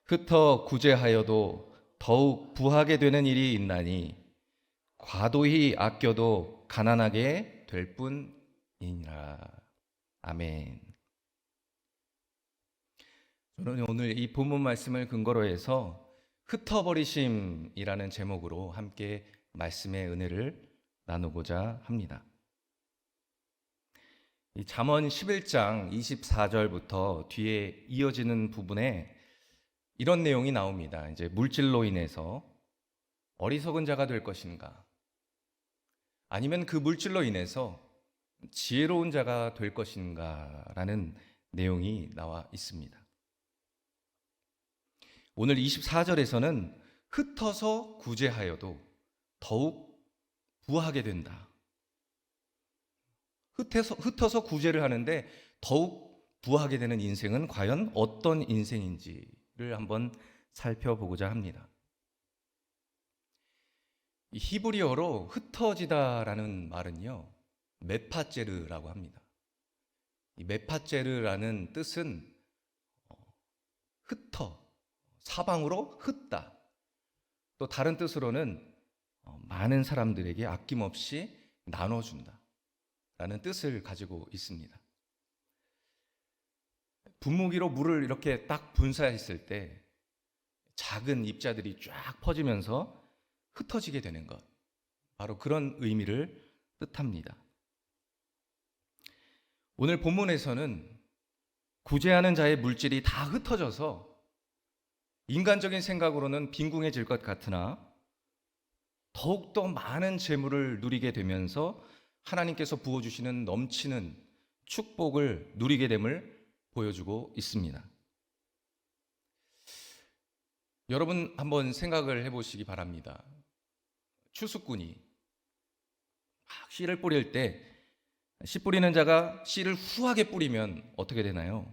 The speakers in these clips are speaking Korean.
흩어 구제하여도 더욱 부하게 되는 일이 있나니 과도히 아껴도 가난하게 될 뿐이니라. 아멘. 저는 오늘 이 본문 말씀을 근거로 해서 흩어버리심이라는 제목으로 함께 말씀의 은혜를 나누고자 합니다. 이 잠언 11장 24절부터 뒤에 이어지는 부분에 이런 내용이 나옵니다. 이제 물질로 인해서 어리석은 자가 될 것인가? 아니면 그 물질로 인해서 지혜로운 자가 될 것인가? 라는 내용이 나와 있습니다. 오늘 24절에서는 흩어서 구제하여도 더욱 부하게 된다. 흩어서 구제를 하는데 더욱 부하게 되는 인생은 과연 어떤 인생인지를 한번 살펴보고자 합니다. 이 히브리어로 흩어지다라는 말은요, 메파제르라고 합니다. 이 메파제르라는 뜻은 흩어, 사방으로 흩다. 또 다른 뜻으로는 많은 사람들에게 아낌없이 나눠준다 라는 뜻을 가지고 있습니다. 분무기로 물을 이렇게 딱 분사했을 때 작은 입자들이 쫙 퍼지면서 흩어지게 되는 것, 바로 그런 의미를 뜻합니다. 오늘 본문에서는 구제하는 자의 물질이 다 흩어져서 인간적인 생각으로는 빈궁해질 것 같으나 더욱더 많은 재물을 누리게 되면서 하나님께서 부어주시는 넘치는 축복을 누리게 됨을 보여주고 있습니다. 여러분 한번 생각을 해보시기 바랍니다. 추수꾼이 막 씨를 뿌릴 때 씨 뿌리는 자가 씨를 후하게 뿌리면 어떻게 되나요?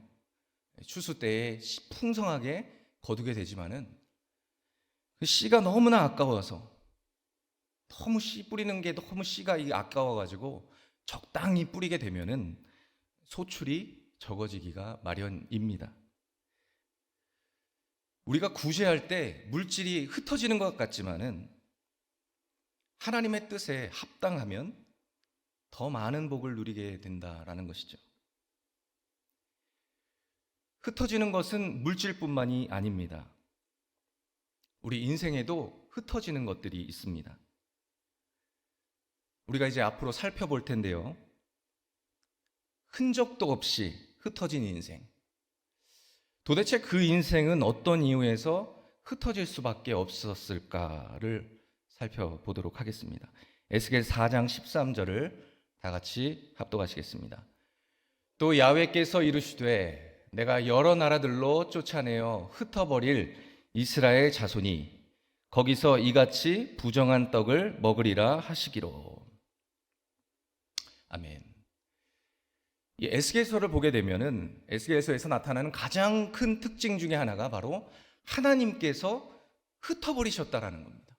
추수 때에 풍성하게 거두게 되지만은 그 씨가 너무나 아까워서 너무 씨 뿌리는 게 너무 씨가 아까워가지고 적당히 뿌리게 되면은 소출이 적어지기가 마련입니다. 우리가 구제할 때 물질이 흩어지는 것 같지만은 하나님의 뜻에 합당하면 더 많은 복을 누리게 된다라는 것이죠. 흩어지는 것은 물질뿐만이 아닙니다. 우리 인생에도 흩어지는 것들이 있습니다. 우리가 이제 앞으로 살펴볼 텐데요. 흔적도 없이 흩어진 인생. 도대체 그 인생은 어떤 이유에서 흩어질 수밖에 없었을까를 살펴보도록 하겠습니다. 에스겔 4장 13절을 다 같이 합독하시겠습니다. 또 야훼께서 이르시되 내가 여러 나라들로 쫓아내어 흩어버릴 이스라엘 자손이 거기서 이같이 부정한 떡을 먹으리라 하시기로. 아멘. 이 에스겔서를 보게 되면은 에스겔서에서 나타나는 가장 큰 특징 중에 하나가 바로 하나님께서 흩어버리셨다라는 겁니다.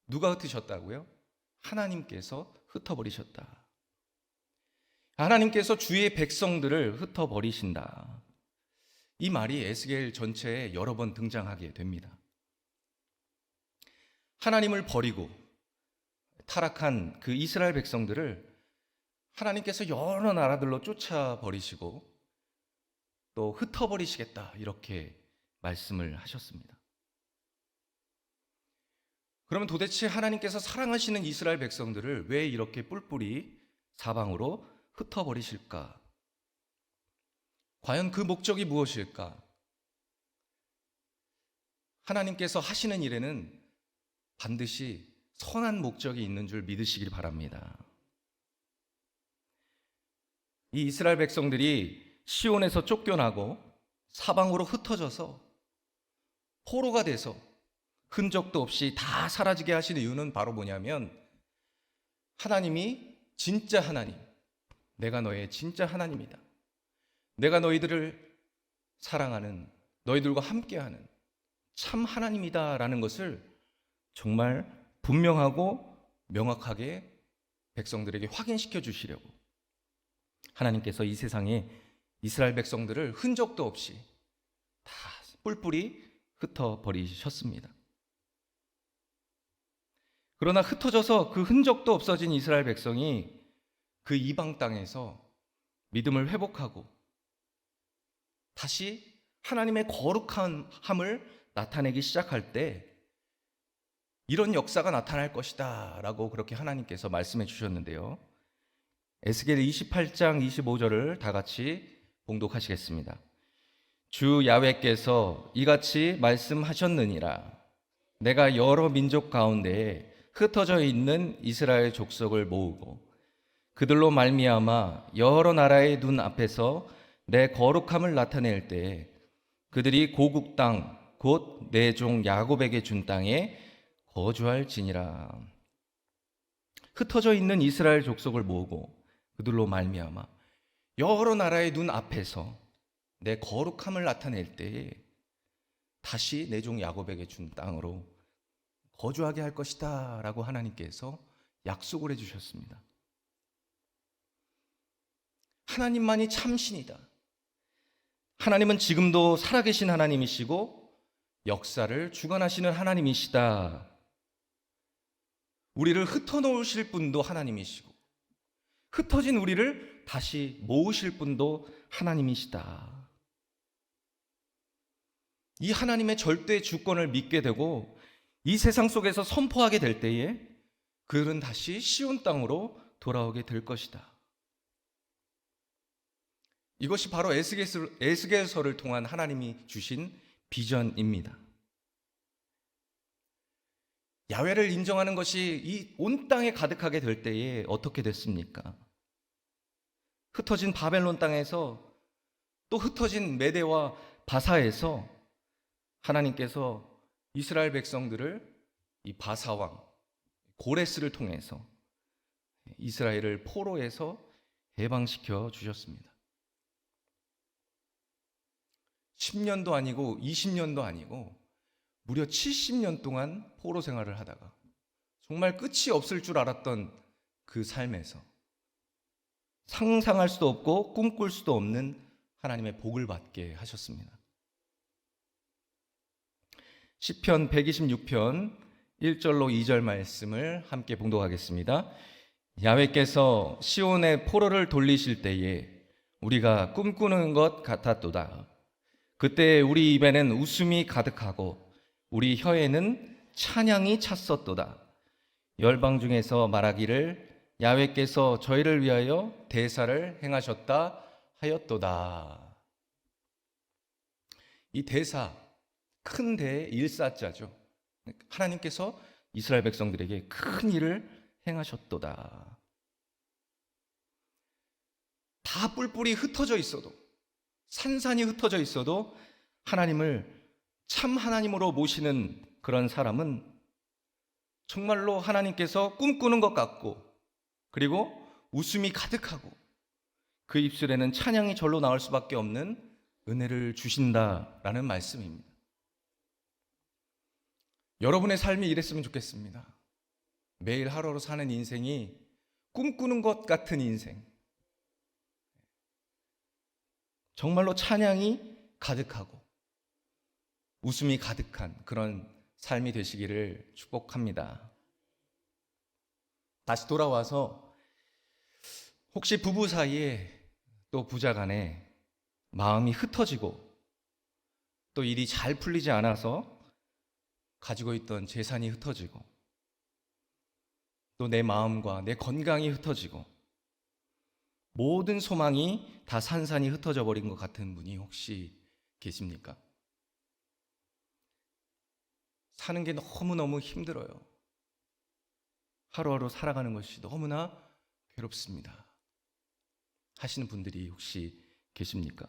누가 흩으셨다고요? 하나님께서 흩어버리셨다. 하나님께서 주의 백성들을 흩어버리신다. 이 말이 에스겔 전체에 여러 번 등장하게 됩니다. 하나님을 버리고 타락한 그 이스라엘 백성들을 하나님께서 여러 나라들로 쫓아버리시고 또 흩어버리시겠다 이렇게 말씀을 하셨습니다. 그러면 도대체 하나님께서 사랑하시는 이스라엘 백성들을 왜 이렇게 뿔뿔이 사방으로 흩어버리실까? 과연 그 목적이 무엇일까? 하나님께서 하시는 일에는 반드시 선한 목적이 있는 줄 믿으시길 바랍니다. 이 이스라엘 백성들이 시온에서 쫓겨나고 사방으로 흩어져서 포로가 돼서 흔적도 없이 다 사라지게 하시는 이유는 바로 뭐냐면 하나님이 진짜 하나님, 내가 너의 진짜 하나님이다. 내가 너희들을 사랑하는, 너희들과 함께하는 참 하나님이다라는 것을 정말 분명하고 명확하게 백성들에게 확인시켜 주시려고 하나님께서 이 세상에 이스라엘 백성들을 흔적도 없이 다 뿔뿔이 흩어버리셨습니다. 그러나 흩어져서 그 흔적도 없어진 이스라엘 백성이 그 이방 땅에서 믿음을 회복하고 다시 하나님의 거룩함을 나타내기 시작할 때 이런 역사가 나타날 것이다 라고 그렇게 하나님께서 말씀해 주셨는데요. 에스겔 28장 25절을 다 같이 봉독하시겠습니다. 주 야훼께서 이같이 말씀하셨느니라. 내가 여러 민족 가운데에 흩어져 있는 이스라엘 족속을 모으고 그들로 말미암아 여러 나라의 눈 앞에서 내 거룩함을 나타낼 때에 그들이 고국 땅 곧 내 종 야곱에게 준 땅에 거주할지니라. 흩어져 있는 이스라엘 족속을 모으고 그들로 말미암아 여러 나라의 눈 앞에서 내 거룩함을 나타낼 때에 다시 내 종 야곱에게 준 땅으로 거주하게 할 것이다 라고 하나님께서 약속을 해주셨습니다. 하나님만이 참신이다. 하나님은 지금도 살아계신 하나님이시고 역사를 주관하시는 하나님이시다. 우리를 흩어놓으실 분도 하나님이시고 흩어진 우리를 다시 모으실 분도 하나님이시다. 이 하나님의 절대 주권을 믿게 되고 이 세상 속에서 선포하게 될 때에 그들은 다시 시온 땅으로 돌아오게 될 것이다. 이것이 바로 에스겔서를 통한 하나님이 주신 비전입니다. 야훼를 인정하는 것이 이 온 땅에 가득하게 될 때에 어떻게 됐습니까? 흩어진 바벨론 땅에서 또 흩어진 메대와 바사에서 하나님께서 이스라엘 백성들을 이 바사왕 고레스를 통해서 이스라엘을 포로에서 해방시켜 주셨습니다. 10년도 아니고 20년도 아니고 무려 70년 동안 포로 생활을 하다가 정말 끝이 없을 줄 알았던 그 삶에서 상상할 수도 없고 꿈꿀 수도 없는 하나님의 복을 받게 하셨습니다. 시편 126편 1절로 2절 말씀을 함께 봉독하겠습니다. 야훼께서 시온의 포로를 돌리실 때에 우리가 꿈꾸는 것 같았도다. 그때 우리 입에는 웃음이 가득하고 우리 혀에는 찬양이 찼었도다. 열방 중에서 말하기를 야훼께서 저희를 위하여 대사를 행하셨다 하였도다. 이 대사, 큰 대의 일사자죠. 하나님께서 이스라엘 백성들에게 큰 일을 행하셨도다. 다 뿔뿔이 흩어져 있어도, 산산이 흩어져 있어도 하나님을 참 하나님으로 모시는 그런 사람은 정말로 하나님께서 꿈꾸는 것 같고, 그리고 웃음이 가득하고 그 입술에는 찬양이 절로 나올 수밖에 없는 은혜를 주신다라는 말씀입니다. 여러분의 삶이 이랬으면 좋겠습니다. 매일 하루하루 사는 인생이 꿈꾸는 것 같은 인생, 정말로 찬양이 가득하고 웃음이 가득한 그런 삶이 되시기를 축복합니다. 다시 돌아와서 혹시 부부 사이에 또 부자 간에 마음이 흩어지고 또 일이 잘 풀리지 않아서 가지고 있던 재산이 흩어지고 또 내 마음과 내 건강이 흩어지고 모든 소망이 다 산산이 흩어져 버린 것 같은 분이 혹시 계십니까? 사는 게 너무너무 힘들어요. 하루하루 살아가는 것이 너무나 괴롭습니다 하시는 분들이 혹시 계십니까?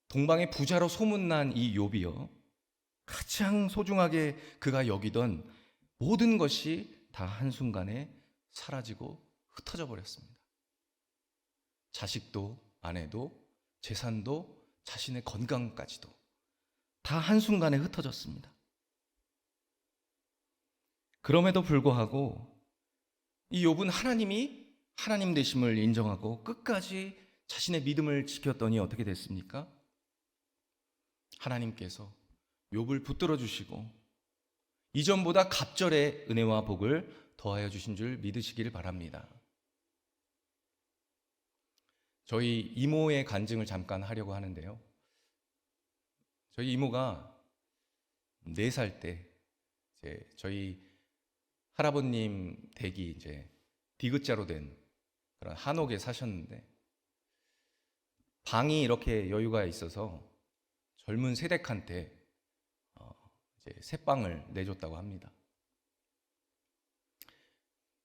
동방의 부자로 소문난 이 욥이요, 가장 소중하게 그가 여기던 모든 것이 다 한순간에 사라지고 흩어져 버렸습니다. 자식도 아내도 재산도 자신의 건강까지도 다 한순간에 흩어졌습니다. 그럼에도 불구하고 이 욥은 하나님이 하나님 되심을 인정하고 끝까지 자신의 믿음을 지켰더니 어떻게 됐습니까? 하나님께서 욥을 붙들어 주시고 이전보다 갑절의 은혜와 복을 더하여 주신 줄 믿으시길 바랍니다. 저희 이모의 간증을 잠깐 하려고 하는데요. 저희 이모가 4살 때 이제 저희 할아버님 댁이 이제 디귿자로 된 그런 한옥에 사셨는데 방이 이렇게 여유가 있어서 젊은 세댁한테 이제 새 방을 내줬다고 합니다.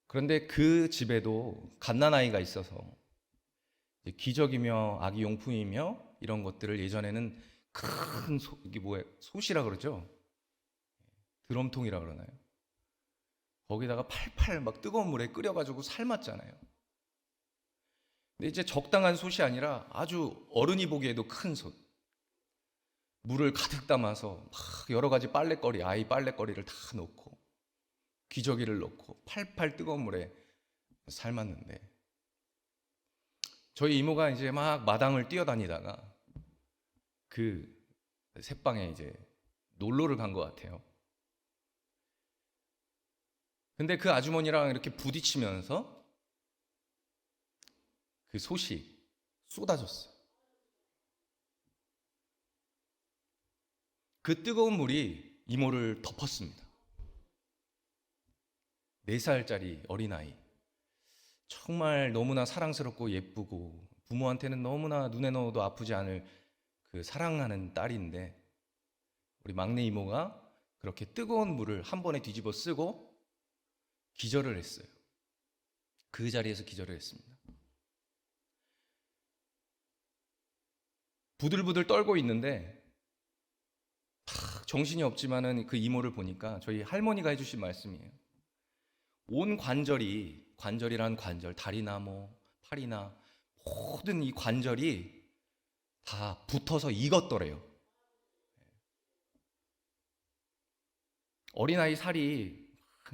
그런데 그 집에도 갓난아이가 있어서 기저귀며 아기 용품이며 이런 것들을 예전에는 큰 이게 뭐야 솥이라 그러죠? 드럼통이라 그러나요? 거기다가 팔팔 막 뜨거운 물에 끓여가지고 삶았잖아요. 근데 이제 적당한 솥이 아니라 아주 어른이 보기에도 큰 솥. 물을 가득 담아서 막 여러 가지 빨래거리, 아이 빨래거리를 다 넣고 기저귀를 넣고 팔팔 뜨거운 물에 삶았는데 저희 이모가 이제 막 마당을 뛰어다니다가 그 새방에 이제 놀러를 간 것 같아요. 근데 그 아주머니랑 이렇게 부딪히면서 그 솥이 쏟아졌어요. 그 뜨거운 물이 이모를 덮었습니다. 4살짜리 어린아이. 정말 너무나 사랑스럽고 예쁘고 부모한테는 너무나 눈에 넣어도 아프지 않을 그 사랑하는 딸인데 우리 막내 이모가 그렇게 뜨거운 물을 한 번에 뒤집어 쓰고 기절을 했어요. 그 자리에서 기절을 했습니다. 부들부들 떨고 있는데 정신이 없지만은 그 이모를 보니까 저희 할머니가 해주신 말씀이에요. 온 관절이란 관절, 다리나 뭐 팔이나 모든 이 관절이 다 붙어서 익었더래요. 어린아이 살이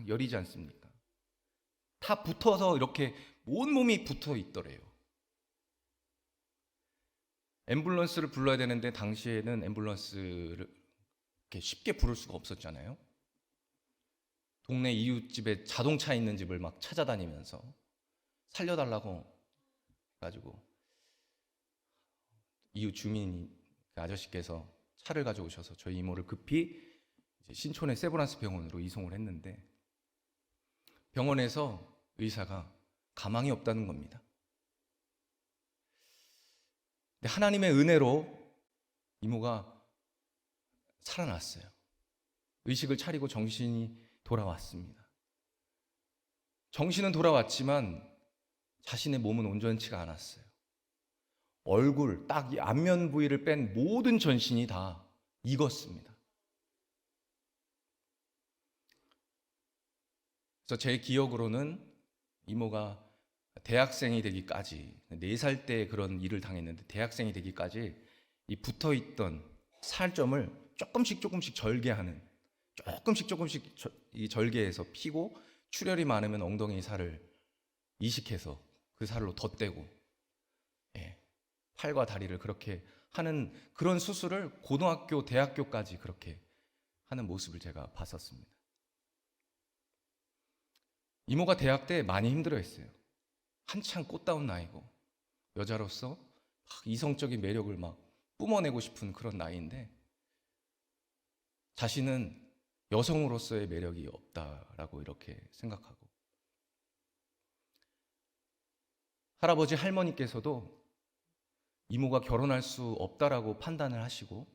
여리지 않습니까? 다 붙어서 이렇게 온 몸이 붙어 있더래요. 앰뷸런스를 불러야 되는데 당시에는 앰뷸런스를 이렇게 쉽게 부를 수가 없었잖아요. 동네 이웃집에 자동차 있는 집을 막 찾아다니면서 살려달라고 가지고 이웃 주민 그 아저씨께서 차를 가져오셔서 저희 이모를 급히 신촌의 세브란스 병원으로 이송을 했는데 병원에서 의사가 가망이 없다는 겁니다. 근데 하나님의 은혜로 이모가 살아났어요. 의식을 차리고 정신이 돌아왔습니다. 정신은 돌아왔지만 자신의 몸은 온전치가 않았어요. 얼굴, 딱 이 안면 부위를 뺀 모든 전신이 다 익었습니다. 그래서 제 기억으로는 이모가 대학생이 되기까지 4살 때 그런 일을 당했는데 대학생이 되기까지 이 붙어있던 살점을 조금씩 절개하는 조금씩 이 절개해서 피고 출혈이 많으면 엉덩이 살을 이식해서 그 살로 덧대고 팔과 다리를 그렇게 하는 그런 수술을 고등학교, 대학교까지 그렇게 하는 모습을 제가 봤었습니다. 이모가 대학 때 많이 힘들어했어요. 한창 꽃다운 나이고 여자로서 이성적인 매력을 막 뿜어내고 싶은 그런 나이인데 자신은 여성으로서의 매력이 없다라고 이렇게 생각하고 할아버지 할머니께서도 이모가 결혼할 수 없다라고 판단을 하시고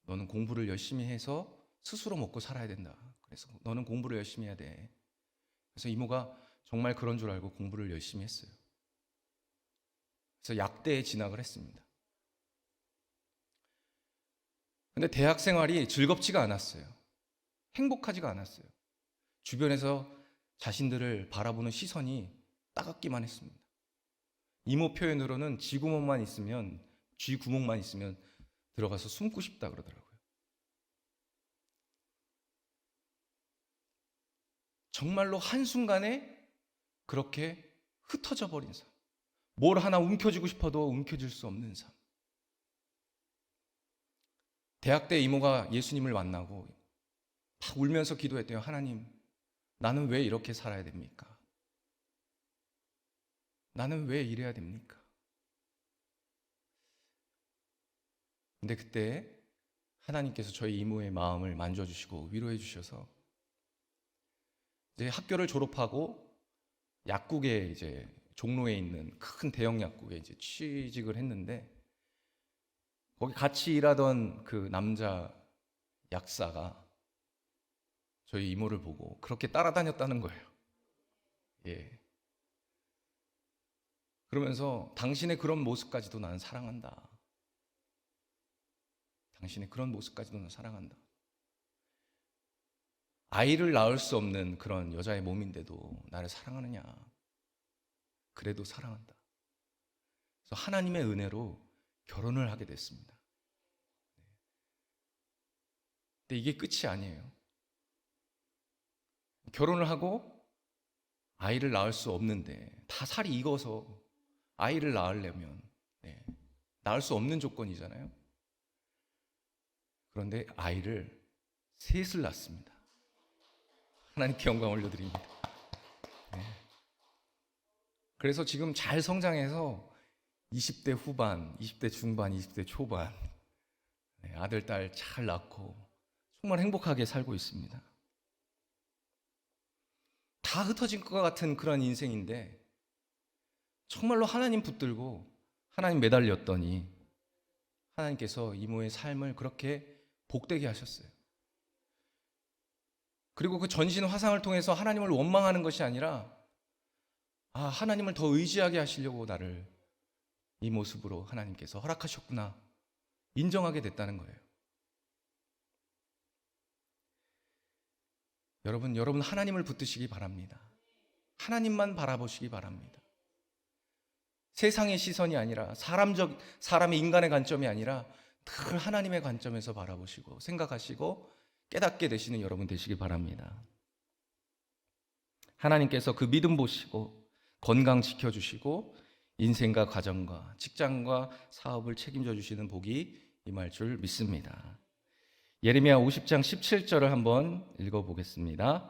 너는 공부를 열심히 해서 스스로 먹고 살아야 된다. 그래서 너는 공부를 열심히 해야 돼. 그래서 이모가 정말 그런 줄 알고 공부를 열심히 했어요. 그래서 약대에 진학을 했습니다. 근데 대학 생활이 즐겁지가 않았어요. 행복하지가 않았어요. 주변에서 자신들을 바라보는 시선이 따갑기만 했습니다. 이모 표현으로는 쥐구멍만 있으면 들어가서 숨고 싶다 그러더라고요. 정말로 한순간에 그렇게 흩어져 버린 삶. 뭘 하나 움켜쥐고 싶어도 움켜쥘 수 없는 삶. 대학 때 이모가 예수님을 만나고 막 울면서 기도했대요. 하나님, 나는 왜 이렇게 살아야 됩니까? 나는 왜 이래야 됩니까? 근데 그때 하나님께서 저희 이모의 마음을 만져주시고 위로해 주셔서 이제 학교를 졸업하고 약국에 이제 종로에 있는 큰 대형 약국에 이제 취직을 했는데 거기 같이 일하던 그 남자 약사가 저희 이모를 보고 그렇게 따라다녔다는 거예요. 예. 그러면서 당신의 그런 모습까지도 나는 사랑한다. 당신의 그런 모습까지도 나는 사랑한다. 아이를 낳을 수 없는 그런 여자의 몸인데도 나를 사랑하느냐. 그래도 사랑한다. 그래서 하나님의 은혜로 결혼을 하게 됐습니다. 근데 이게 끝이 아니에요. 결혼을 하고 아이를 낳을 수 없는데 다 살이 익어서 아이를 낳으려면 낳을 수 없는 조건이잖아요. 그런데 아이를 셋을 낳습니다. 하나님께 영광 올려드립니다. 그래서 지금 잘 성장해서 20대 후반, 20대 중반, 20대 초반 아들, 딸 잘 낳고 정말 행복하게 살고 있습니다. 다 흩어진 것 같은 그런 인생인데 정말로 하나님 붙들고 하나님 매달렸더니 하나님께서 이모의 삶을 그렇게 복되게 하셨어요. 그리고 그 전신 화상을 통해서 하나님을 원망하는 것이 아니라 하나님을 더 의지하게 하시려고 나를 이 모습으로 하나님께서 허락하셨구나 인정하게 됐다는 거예요. 여러분 하나님을 붙드시기 바랍니다. 하나님만 바라보시기 바랍니다. 세상의 시선이 아니라 사람의 인간의 관점이 아니라 늘 하나님의 관점에서 바라보시고 생각하시고 깨닫게 되시는 여러분 되시기 바랍니다. 하나님께서 그 믿음 보시고 건강 지켜주시고 인생과 가정과 직장과 사업을 책임져 주시는 복이 임할 줄 믿습니다. 예레미야 50장 17절을 한번 읽어보겠습니다.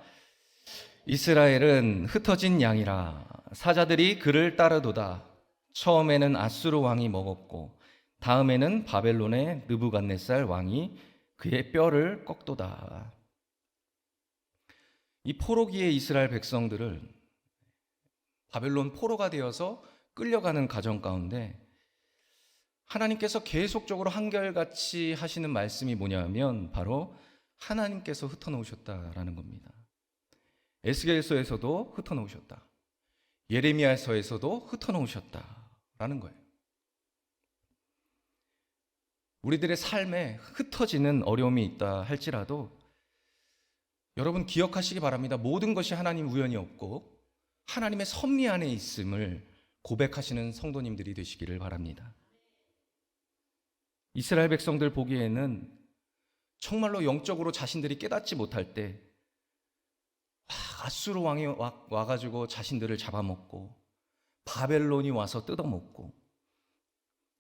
이스라엘은 흩어진 양이라 사자들이 그를 따르도다. 처음에는 아수르 왕이 먹었고 다음에는 바벨론의 느부갓네살 왕이 그의 뼈를 꺾도다. 이 포로기의 이스라엘 백성들을 바벨론 포로가 되어서 끌려가는 과정 가운데 하나님께서 계속적으로 한결같이 하시는 말씀이 뭐냐면 바로 하나님께서 흩어놓으셨다라는 겁니다. 에스겔서에서도 흩어놓으셨다. 예레미야서에서도 흩어놓으셨다라는 거예요. 우리들의 삶에 흩어지는 어려움이 있다 할지라도 여러분 기억하시기 바랍니다. 모든 것이 하나님 우연이 없고 하나님의 섭리 안에 있음을 고백하시는 성도님들이 되시기를 바랍니다. 이스라엘 백성들 보기에는 정말로 영적으로 자신들이 깨닫지 못할 때 아수르 왕이 와가지고 자신들을 잡아먹고 바벨론이 와서 뜯어먹고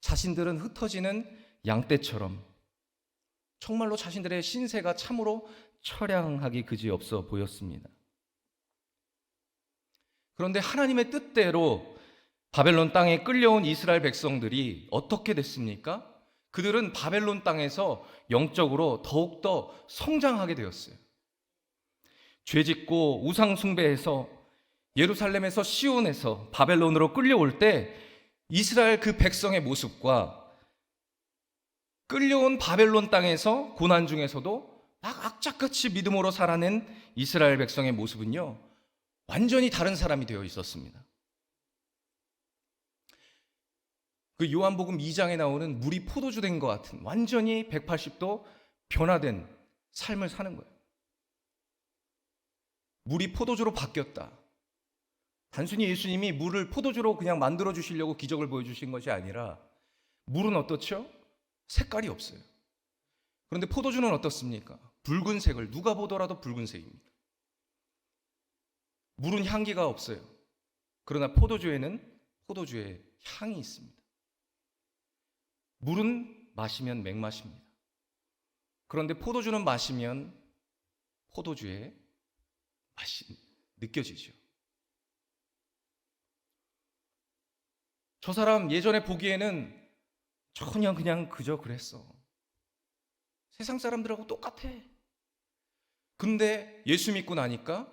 자신들은 흩어지는 양떼처럼 정말로 자신들의 신세가 참으로 처량하기 그지없어 보였습니다. 그런데 하나님의 뜻대로 바벨론 땅에 끌려온 이스라엘 백성들이 어떻게 됐습니까? 그들은 바벨론 땅에서 영적으로 더욱더 성장하게 되었어요. 죄짓고 우상 숭배해서 예루살렘에서 시온에서 바벨론으로 끌려올 때 이스라엘 그 백성의 모습과 끌려온 바벨론 땅에서 고난 중에서도 막 악착같이 믿음으로 살아낸 이스라엘 백성의 모습은요 완전히 다른 사람이 되어 있었습니다. 그 요한복음 2장에 나오는 물이 포도주 된 것 같은 완전히 180도 변화된 삶을 사는 거예요. 물이 포도주로 바뀌었다. 단순히 예수님이 물을 포도주로 그냥 만들어 주시려고 기적을 보여주신 것이 아니라 물은 어떻죠? 색깔이 없어요. 그런데 포도주는 어떻습니까? 붉은색을 누가 보더라도 붉은색입니다. 물은 향기가 없어요. 그러나 포도주에는 포도주의 향이 있습니다. 물은 마시면 맹맛입니다. 그런데 포도주는 마시면 포도주의 맛이 느껴지죠. 저 사람 예전에 보기에는 전혀 그냥 그저 그랬어. 세상 사람들하고 똑같아. 근데 예수 믿고 나니까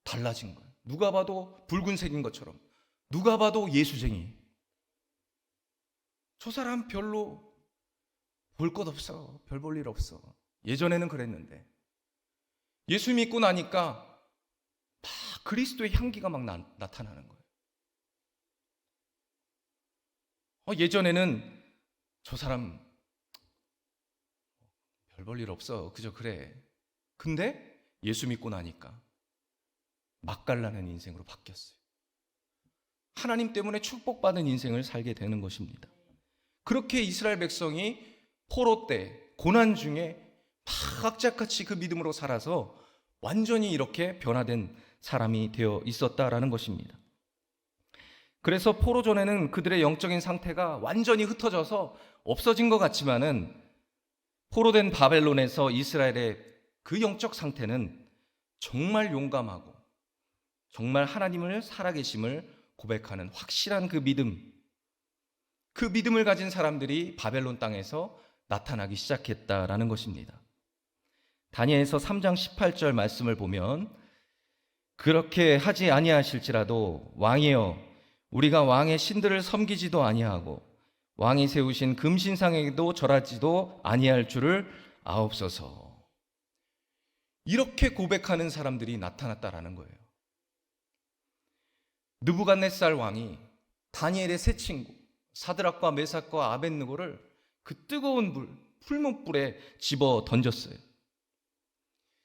달라진 거예요. 누가 봐도 붉은색인 것처럼, 누가 봐도 예수쟁이. 저 사람 별로 볼 것 없어. 별 볼 일 없어. 예전에는 그랬는데 예수 믿고 나니까 막 그리스도의 향기가 막 나타나는 거예요. 예전에는 저 사람 별 볼 일 없어. 그저 그래. 근데 예수 믿고 나니까 맛깔나는 인생으로 바뀌었어요. 하나님 때문에 축복받은 인생을 살게 되는 것입니다. 그렇게 이스라엘 백성이 포로 때 고난 중에 막 악착같이 그 믿음으로 살아서 완전히 이렇게 변화된 사람이 되어 있었다라는 것입니다. 그래서 포로 전에는 그들의 영적인 상태가 완전히 흩어져서 없어진 것 같지만은 포로된 바벨론에서 이스라엘의 그 영적 상태는 정말 용감하고 정말 하나님을 살아계심을 고백하는 확실한 그 믿음을 가진 사람들이 바벨론 땅에서 나타나기 시작했다라는 것입니다. 다니엘서 3장 18절 말씀을 보면 그렇게 하지 아니하실지라도 왕이여 우리가 왕의 신들을 섬기지도 아니하고 왕이 세우신 금신상에도 절하지도 아니할 줄을 아옵소서. 이렇게 고백하는 사람들이 나타났다라는 거예요. 느부갓네살 왕이 다니엘의 세 친구 사드락과 메삭과 아벳느고를 그 뜨거운 풀무불에 집어 던졌어요.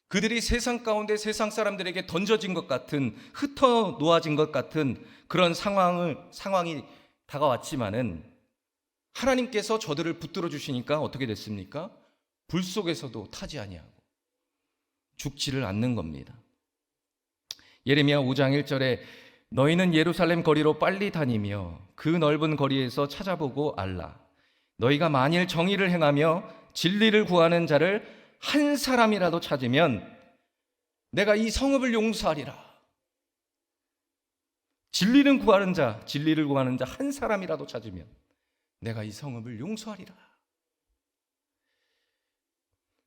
그들이 세상 가운데 세상 사람들에게 던져진 것 같은 흩어 놓아진 것 같은 그런 상황이 다가왔지만은 하나님께서 저들을 붙들어 주시니까 어떻게 됐습니까? 불 속에서도 타지 아니하고 죽지를 않는 겁니다. 예레미야 5장 1절에 너희는 예루살렘 거리로 빨리 다니며 그 넓은 거리에서 찾아보고 알라. 너희가 만일 정의를 행하며 진리를 구하는 자를 한 사람이라도 찾으면 내가 이 성읍을 용서하리라. 진리를 구하는 자 한 사람이라도 찾으면 내가 이 성읍을 용서하리라.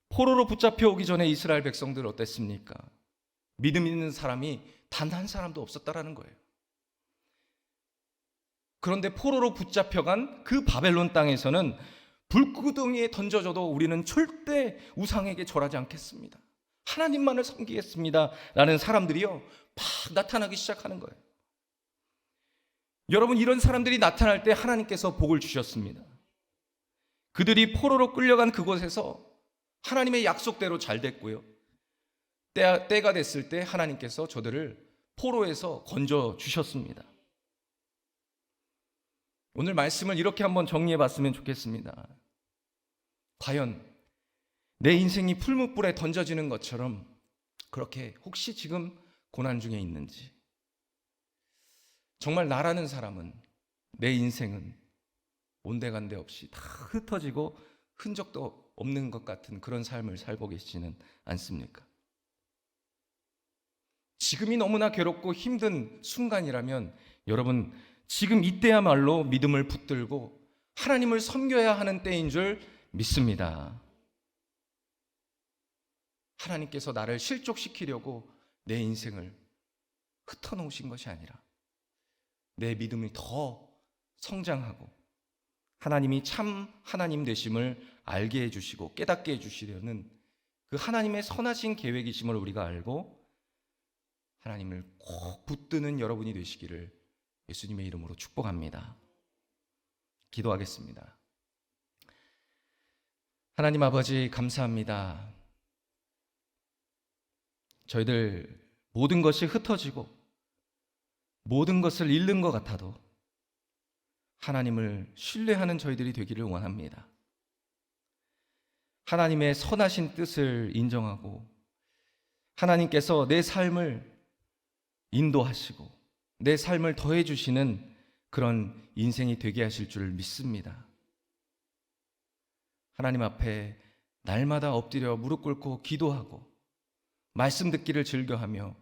포로로 붙잡혀 오기 전에 이스라엘 백성들 어땠습니까? 믿음 있는 사람이 단 한 사람도 없었다라는 거예요. 그런데 포로로 붙잡혀간 그 바벨론 땅에서는 불구덩이에 던져져도 우리는 절대 우상에게 절하지 않겠습니다. 하나님만을 섬기겠습니다. 라는 사람들이요, 막 나타나기 시작하는 거예요. 여러분, 이런 사람들이 나타날 때 하나님께서 복을 주셨습니다. 그들이 포로로 끌려간 그곳에서 하나님의 약속대로 잘 됐고요. 때가 됐을 때 하나님께서 저들을 포로에서 건져 주셨습니다. 오늘 말씀을 이렇게 한번 정리해 봤으면 좋겠습니다. 과연 내 인생이 풀무불에 던져지는 것처럼 그렇게 혹시 지금 고난 중에 있는지, 정말 나라는 사람은 내 인생은 온데간데 없이 다 흩어지고 흔적도 없는 것 같은 그런 삶을 살고 계시지는 않습니까? 지금이 너무나 괴롭고 힘든 순간이라면 여러분, 지금 이때야말로 믿음을 붙들고 하나님을 섬겨야 하는 때인 줄 믿습니다. 하나님께서 나를 실족시키려고 내 인생을 흩어놓으신 것이 아니라 내 믿음이 더 성장하고 하나님이 참 하나님 되심을 알게 해주시고 깨닫게 해주시려는 그 하나님의 선하신 계획이심을 우리가 알고 하나님을 꼭 붙드는 여러분이 되시기를 예수님의 이름으로 축복합니다. 기도하겠습니다. 하나님 아버지, 감사합니다. 저희들 모든 것이 흩어지고 모든 것을 잃는 것 같아도 하나님을 신뢰하는 저희들이 되기를 원합니다. 하나님의 선하신 뜻을 인정하고 하나님께서 내 삶을 인도하시고 내 삶을 더해주시는 그런 인생이 되게 하실 줄 믿습니다. 하나님 앞에 날마다 엎드려 무릎 꿇고 기도하고 말씀 듣기를 즐겨하며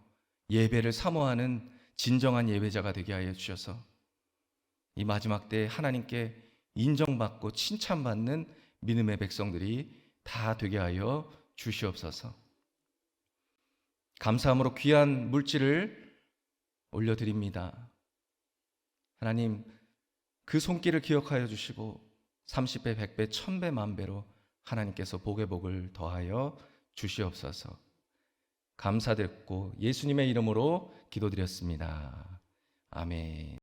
예배를 사모하는 진정한 예배자가 되게 하여 주셔서 이 마지막 때에 하나님께 인정받고 칭찬받는 믿음의 백성들이 다 되게 하여 주시옵소서. 감사함으로 귀한 물질을 올려드립니다. 하나님, 그 손길을 기억하여 주시고 30배, 100배, 1000배, 만배로 하나님께서 복의 복을 더하여 주시옵소서. 감사드렸고 예수님의 이름으로 기도드렸습니다. 아멘.